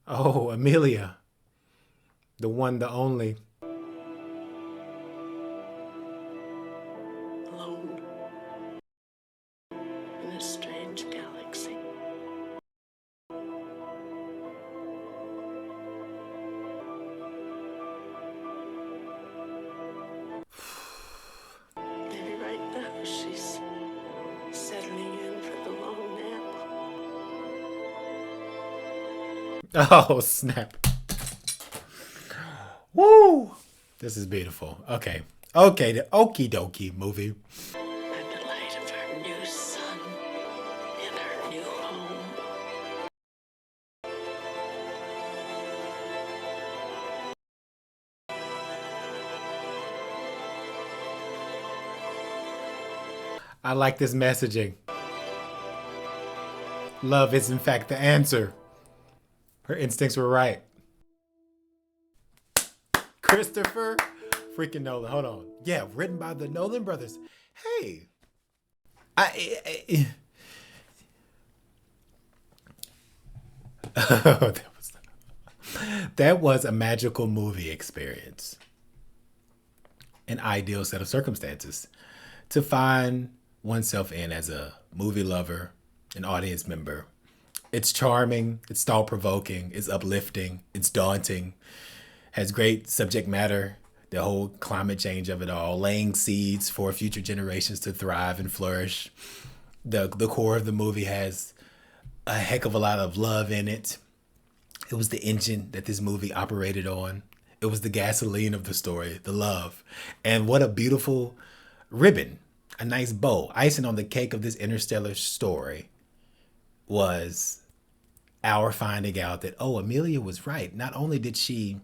Oh, Amelia. The one, the only. Alone in a strange galaxy. Maybe right now she's settling in for the long nap. Oh, snap. Woo! This is beautiful. Okay. Okay, the okie dokie movie. And the light of her new sun in her new home. I like this messaging. Love is, in fact, the answer. Her instincts were right. Christopher freaking Nolan. Hold on. Yeah, written by the Nolan brothers. Hey. That was a magical movie experience. An ideal set of circumstances to find oneself in as a movie lover, an audience member. It's charming, it's thought-provoking, it's uplifting, it's daunting, has great subject matter, the whole climate change of it all, laying seeds for future generations to thrive and flourish. The core of the movie has a heck of a lot of love in it. It was the engine that this movie operated on. It was the gasoline of the story, the love. And what a beautiful ribbon, a nice bow. Icing on the cake of this Interstellar story was our finding out that, oh, Amelia was right. Not only did she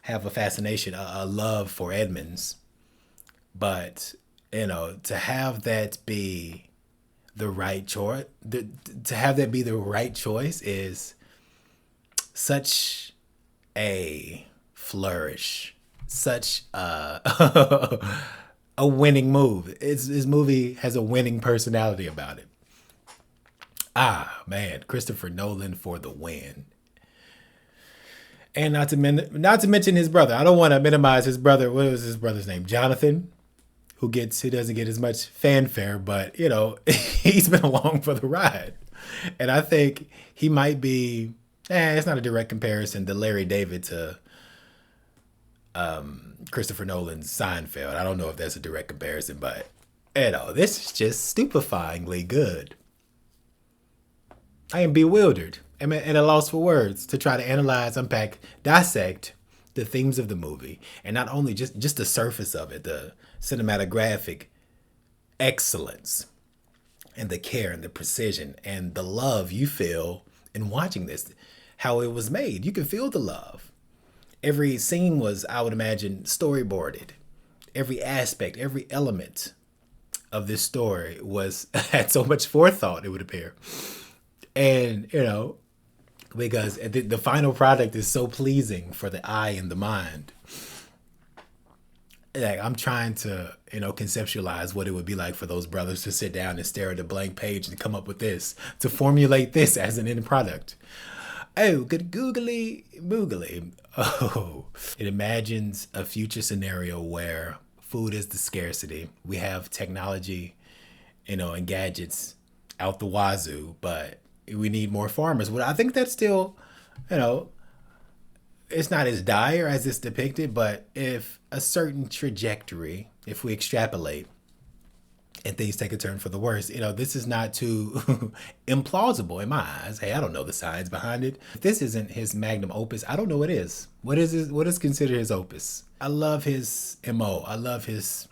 have a fascination, a love for Edmonds, but, you know, to have that be the right choice, to have that be the right choice is such a flourish, such a a winning move. This movie has a winning personality about it. Ah, man, Christopher Nolan for the win. And not to mention his brother. I don't want to minimize his brother. What was his brother's name? Jonathan, who doesn't get as much fanfare, but you know, he's been along for the ride. And I think he might be, it's not a direct comparison to Larry David to Christopher Nolan's Seinfeld. I don't know if that's a direct comparison, but you know, this is just stupefyingly good. I am bewildered. I'm at a loss for words to try to analyze, unpack, dissect the themes of the movie. And not only just the surface of it, the cinematographic excellence and the care and the precision and the love you feel in watching this, how it was made. You can feel the love. Every scene was, I would imagine, storyboarded. Every aspect, every element of this story had so much forethought, it would appear. And, you know, because the final product is so pleasing for the eye and the mind. Like, I'm trying to, you know, conceptualize what it would be like for those brothers to sit down and stare at a blank page and come up with this, to formulate this as an end product. Oh, good googly moogly. Oh, it imagines a future scenario where food is the scarcity. We have technology, you know, and gadgets out the wazoo, but we need more farmers. Well, I think that's still, you know, it's not as dire as it's depicted, but if a certain trajectory, if we extrapolate and things take a turn for the worse, you know, this is not too implausible in my eyes. Hey, I don't know the science behind it. If this isn't his magnum opus, I don't know what is. What is considered his opus? I love his MO. I love his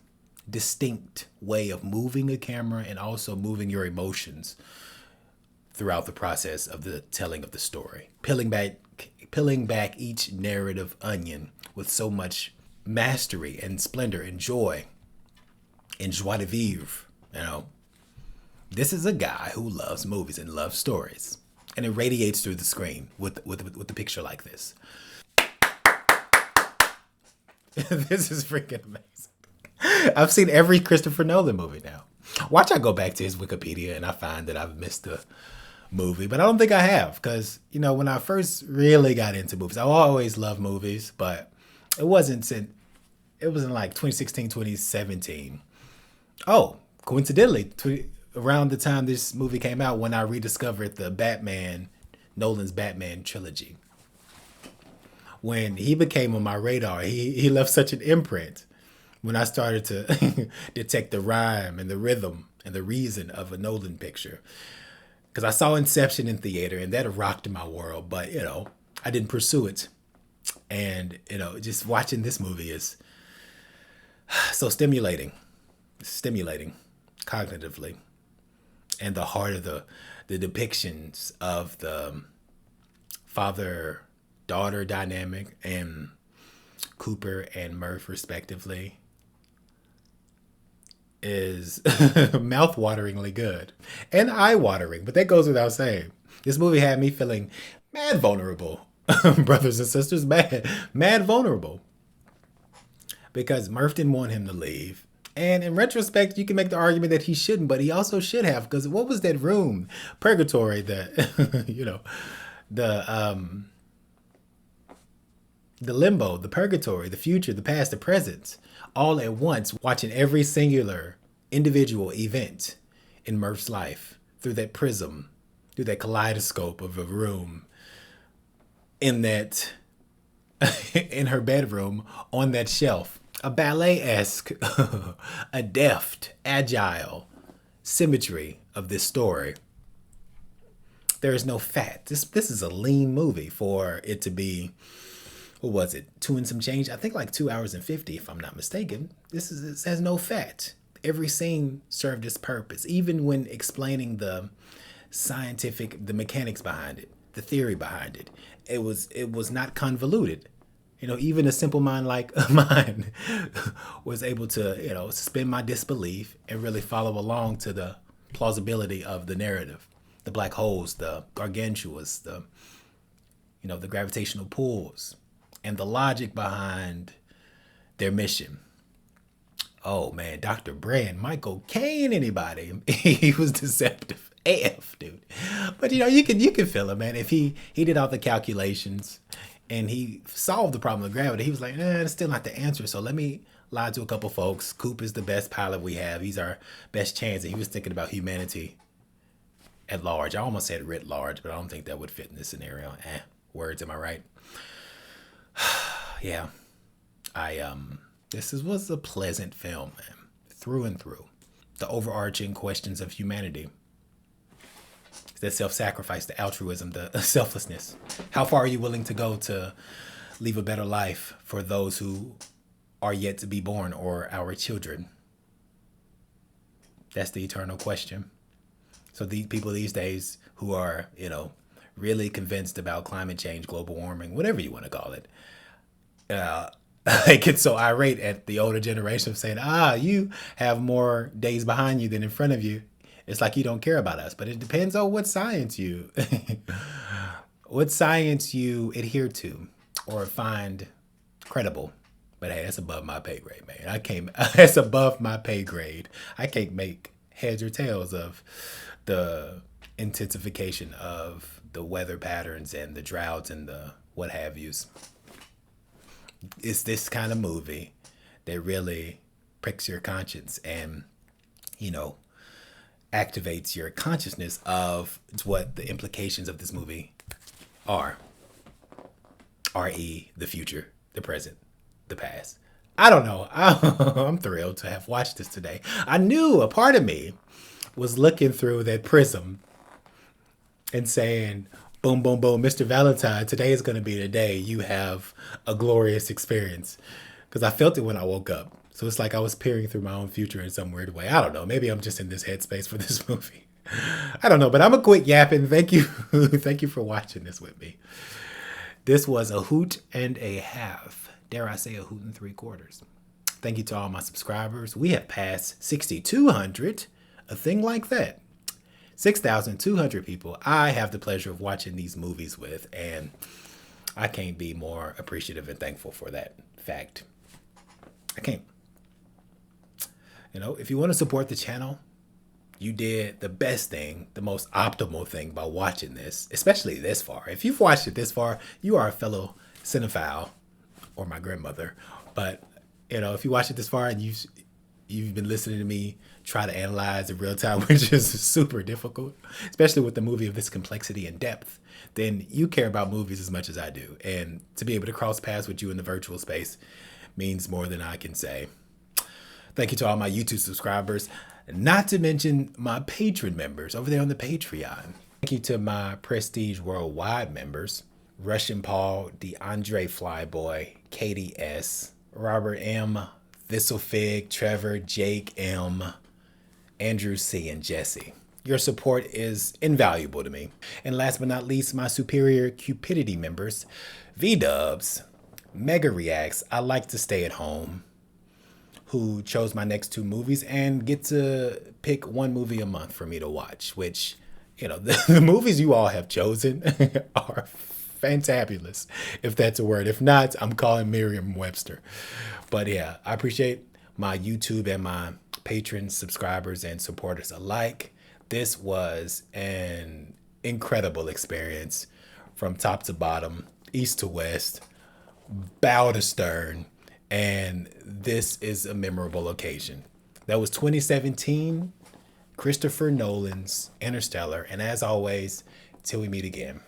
distinct way of moving a camera and also moving your emotions throughout the process of the telling of the story. Peeling back each narrative onion with so much mastery and splendor and joy and joie de vivre. You know, this is a guy who loves movies and loves stories, and it radiates through the screen with the picture like this. This is freaking amazing. I've seen every Christopher Nolan movie now. Watch I go back to his Wikipedia and I find that I've missed movie, but I don't think I have because, you know, when I first really got into movies, I always loved movies, but it wasn't like 2016, 2017. Oh, coincidentally, around the time this movie came out, when I rediscovered Nolan's Batman trilogy. When he became on my radar, he left such an imprint when I started to detect the rhyme and the rhythm and the reason of a Nolan picture. Because I saw Inception in theater and that rocked my world, but, you know, I didn't pursue it. And, you know, just watching this movie is so stimulating cognitively. And the heart of the depictions of the father-daughter dynamic and Cooper and Murph respectively is mouth-wateringly good and eye-watering, but that goes without saying. This movie had me feeling mad vulnerable, brothers and sisters, mad vulnerable, because Murph didn't want him to leave. And in retrospect, you can make the argument that he shouldn't, but he also should have, because what was that room, purgatory, that you know, the limbo, the purgatory, the future, the past, the present, all at once, watching every singular individual event in Murph's life through that prism, through that kaleidoscope of a room in her bedroom on that shelf. A ballet-esque, a deft, agile symmetry of this story. There is no fat. This is a lean movie for it to be, what was it, 2 and some change? I think like 2 hours and 50, if I'm not mistaken. This has no fat. Every scene served its purpose, even when explaining the mechanics behind it, the theory behind it. It was not convoluted. You know, even a simple mind like mine was able to, you know, suspend my disbelief and really follow along to the plausibility of the narrative. The black holes, the gargantuas, the gravitational pulls, and the logic behind their mission. Oh man, Dr. Brand, Michael Caine, anybody? He was deceptive AF, dude. But you know, you can feel it, man. If he did all the calculations and he solved the problem of gravity, he was like, that's still not the answer. So let me lie to a couple folks. Coop is the best pilot we have. He's our best chance. And he was thinking about humanity at large. I almost said writ large, but I don't think that would fit in this scenario. Words, am I right? Yeah. This was a pleasant film, man. Through and through. The overarching questions of humanity. The self-sacrifice, the altruism, the selflessness. How far are you willing to go to leave a better life for those who are yet to be born or our children? That's the eternal question. So the people these days who are, you know, really convinced about climate change, global warming, whatever you want to call it, I get so irate at the older generation saying, you have more days behind you than in front of you. It's like you don't care about us, but it depends on what science you adhere to or find credible. But hey, that's above my pay grade, man. That's above my pay grade. I can't make heads or tails of the intensification of the weather patterns and the droughts and the what have yous. It's this kind of movie that really pricks your conscience and, you know, activates your consciousness of what the implications of this movie are. R.E., the future, the present, the past. I don't know. I'm thrilled to have watched this today. I knew a part of me was looking through that prism and saying, boom, boom, boom, Mr. Valentine, today is going to be the day you have a glorious experience. Because I felt it when I woke up. So it's like I was peering through my own future in some weird way. I don't know. Maybe I'm just in this headspace for this movie. I don't know, but I'm a quit yapping. Thank you. Thank you for watching this with me. This was a hoot and a half. Dare I say a hoot and 3/4. Thank you to all my subscribers. We have passed 6,200, a thing like that. 6,200 people I have the pleasure of watching these movies with, and I can't be more appreciative and thankful for that fact. I can't. You know, if you want to support the channel, You did the best thing, the most optimal thing by watching this, especially this far. If you've watched it this far, you are a fellow cinephile, or my grandmother. But if you watch it this far and you've been listening to me try to analyze in real time, which is super difficult, especially with the movie of this complexity and depth, then you care about movies as much as I do. And to be able to cross paths with you in the virtual space means more than I can say. Thank you to all my YouTube subscribers, not to mention my patron members over there on the Patreon. Thank you to my Prestige Worldwide members, Russian Paul, DeAndre Flyboy, Katie S., Robert M., Thistlefig, Trevor, Jake M., Andrew C., and Jesse. Your support is invaluable to me. And last but not least, my superior cupidity members, V-Dubs, Mega Reacts, I Like to Stay at Home, who chose my next 2 movies and get to pick 1 movie a month for me to watch, which, the movies you all have chosen are fantabulous, if that's a word. If not, I'm calling Merriam-Webster. But yeah, I appreciate my YouTube and my patron subscribers and supporters alike. This was an incredible experience from top to bottom, east to west, bow to stern. And this is a memorable occasion. That was 2017, Christopher Nolan's Interstellar. And as always, till we meet again.